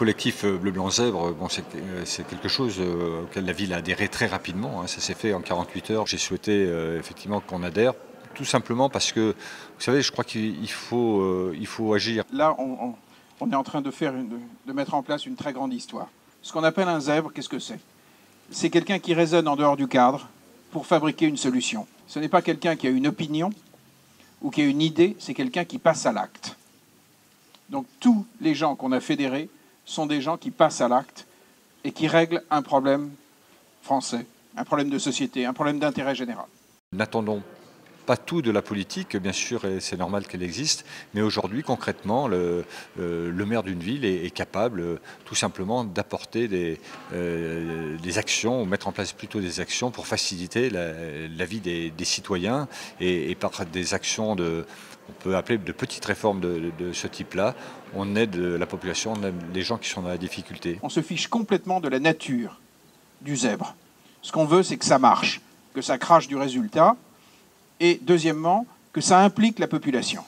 collectif Bleu Blanc Zèbre, bon, c'est quelque chose auquel la ville a adhéré très rapidement. Hein. Ça s'est fait en 48 heures. J'ai souhaité effectivement qu'on adhère, tout simplement parce que, vous savez, je crois qu'il faut agir. Là, on est en train de mettre en place une très grande histoire. Ce qu'on appelle un zèbre, qu'est-ce que c'est? C'est quelqu'un qui raisonne en dehors du cadre pour fabriquer une solution. Ce n'est pas quelqu'un qui a une opinion ou qui a une idée, c'est quelqu'un qui passe à l'acte. Donc tous les gens qu'on a fédérés sont des gens qui passent à l'acte et qui règlent un problème français, un problème de société, un problème d'intérêt général. N'attendons pas tout de la politique, bien sûr, et c'est normal qu'elle existe, mais aujourd'hui, concrètement, le maire d'une ville est capable tout simplement d'apporter des actions, ou mettre en place plutôt des actions pour faciliter la vie des citoyens, et par des actions on peut appeler de petites réformes de ce type-là, on aide la population, on aide les gens qui sont dans la difficulté. On se fiche complètement de la nature du zèbre. Ce qu'on veut, c'est que ça marche, que ça crache du résultat, et deuxièmement, que ça implique la population.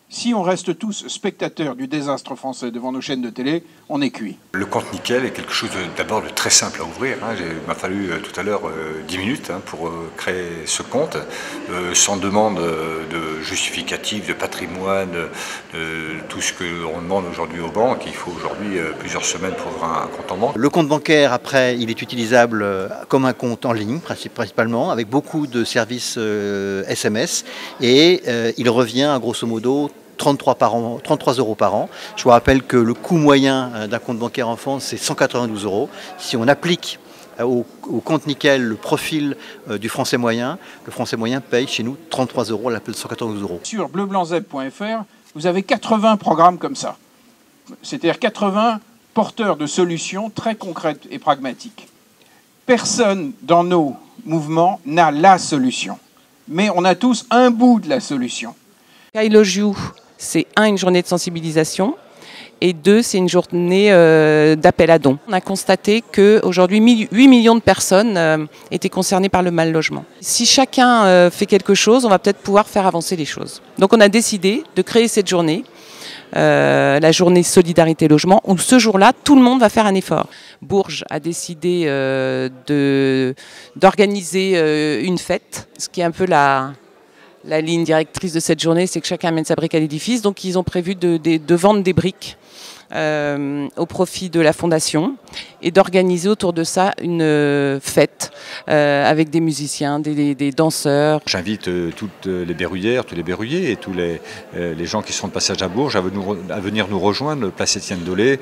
Si on reste tous spectateurs du désastre français devant nos chaînes de télé, on est cuit. Le compte nickel est quelque chose d'abord de très simple à ouvrir. Hein. Il m'a fallu tout à l'heure 10 minutes pour créer ce compte, sans demande de justificatif, de patrimoine, de tout ce qu'on demande aujourd'hui aux banques. Il faut aujourd'hui plusieurs semaines pour ouvrir un compte en banque. Le compte bancaire, après, il est utilisable comme un compte en ligne, principalement, avec beaucoup de services SMS, et il revient à grosso modo 33 € par an. Je vous rappelle que le coût moyen d'un compte bancaire enfant, c'est 192 €. Si on applique au compte nickel le profil du français moyen, le français moyen paye chez nous 33 € à la place de 192 €. Sur bleublanczeb.fr, vous avez 80 programmes comme ça. C'est-à-dire 80 porteurs de solutions très concrètes et pragmatiques. Personne dans nos mouvements n'a la solution. Mais on a tous un bout de la solution. I Love You, c'est une journée de sensibilisation et 2, c'est une journée d'appel à dons. On a constaté qu'aujourd'hui, 8 millions de personnes étaient concernées par le mal logement. Si chacun fait quelque chose, on va peut-être pouvoir faire avancer les choses. Donc on a décidé de créer cette journée, la journée Solidarité Logement, où ce jour-là, tout le monde va faire un effort. Bourges a décidé d'organiser une fête, ce qui est un peu la ligne directrice de cette journée, c'est que chacun amène sa brique à l'édifice. Donc ils ont prévu de vendre des briques au profit de la fondation et d'organiser autour de ça une fête avec des musiciens, des danseurs. J'invite toutes les berruyères, tous les berruyers et tous les gens qui seront de passage à Bourges à venir nous rejoindre, place Étienne Dolé,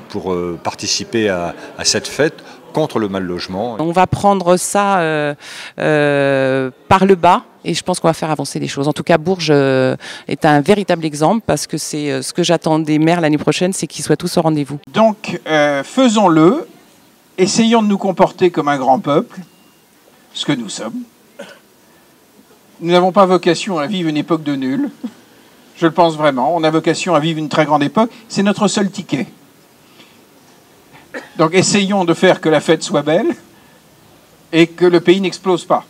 pour participer à cette fête contre le mal logement. On va prendre ça par le bas et je pense qu'on va faire avancer les choses. En tout cas, Bourges est un véritable exemple parce que c'est ce que j'attends des maires l'année prochaine, c'est qu'ils soient tous au rendez-vous. Donc, faisons-le, essayons de nous comporter comme un grand peuple, ce que nous sommes. Nous n'avons pas vocation à vivre une époque de nul, je le pense vraiment. On a vocation à vivre une très grande époque, c'est notre seul ticket. Donc essayons de faire que la fête soit belle et que le pays n'explose pas.